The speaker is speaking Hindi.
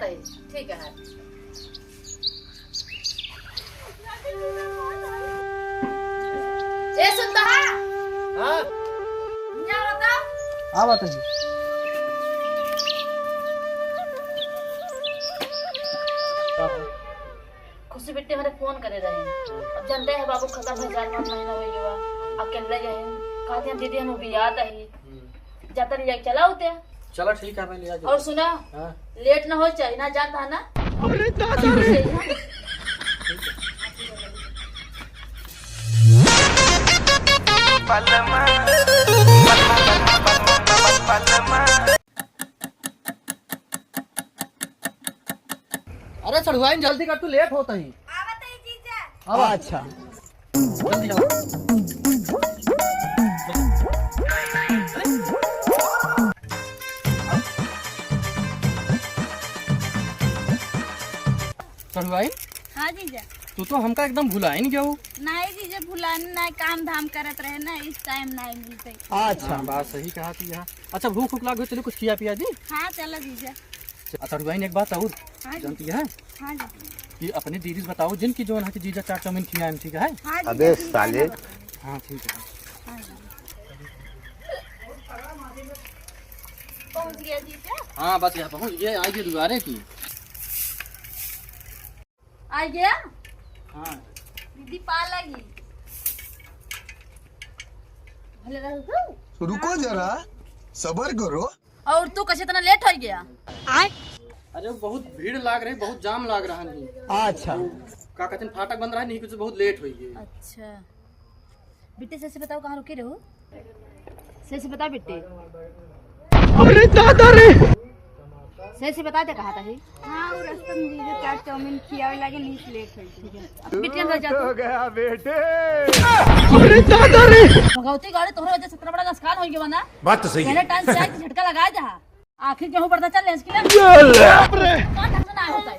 भेजत है। ठीक है। ए सुनता है? हाँ क्या बता? हाँ बताइए। खुशी बेटे हमारे फोन करे रहे। अब जानते हैं बाबू खत्म है, 4-5 महीना हो गया। अकेले जाए कहते हैं दीदी हम भी आता है जाता नहीं जाए चला होते हैं। चलो ठीक है मैं ले आ जाऊँ। और सुना हाँ लेट ना हो चाहिए ना जाता है ना। अरे दादा रे। अरे चढ़वाई जल्दी कर, तू लेट होता ही। अब अच्छा जल्दी आओ। चढ़वाई हाँ जीजा। तू तो हमका एकदम भुला ही नहीं गया। नहीं जीजा भुलाने नहीं, काम धाम करत रहे ना, इस टाइम नहीं मिलते। अच्छा बात सही कहा थी यहाँ। अच्छा भूख उख लाग चलो कुछ खिया पिया दी। हाँ चलो जीजा। अच्छा रुबाइन एक बात और हाँ जी। जानती है हाँ जी। कि अपनी दीदी से बताओ जिनकी जो है कि जीजा 4 चाउमीन खिलाए ठीक है। हाँ जीजा, अबे ठीक है साले। ना। हाँ ठीक है। हाँ जी। पहुँच गया जीजा। हाँ बस यहाँ पहुँच गए। आइए दुबारे की। आ गया हाँ दीदी पा लगी। भले रहो। रुको जरा सबर करो। और तू कैसे इतना लेट हो गया? अरे बहुत भीड़ लाग रही, बहुत जाम लाग रहा नहीं। अच्छा का कहते हैं फाटक बंद रहा नहीं कुछ बहुत लेट हुई है। अच्छा बेटे से बताओ कहाँ रुके रहो। से बता बेटे। अरे दादा रे। से बता दे कहा था ही। हाँ वो रास्ते में जीजा 4 चाउमीन खियावे लगे नहीं, लेट हो गई। बेटे अंदर जा तू। गया बेटे। अरे दादा रे। भगवती गाड़ी तोहरे वजह से इतना बड़ा नुकसान हो गया ना। बात तो सही पहले टाइम से आके झटका लगा जा। आखिर गेहूं पड़ता चल ले इसके लिए। कौन ढंग से ना होता है।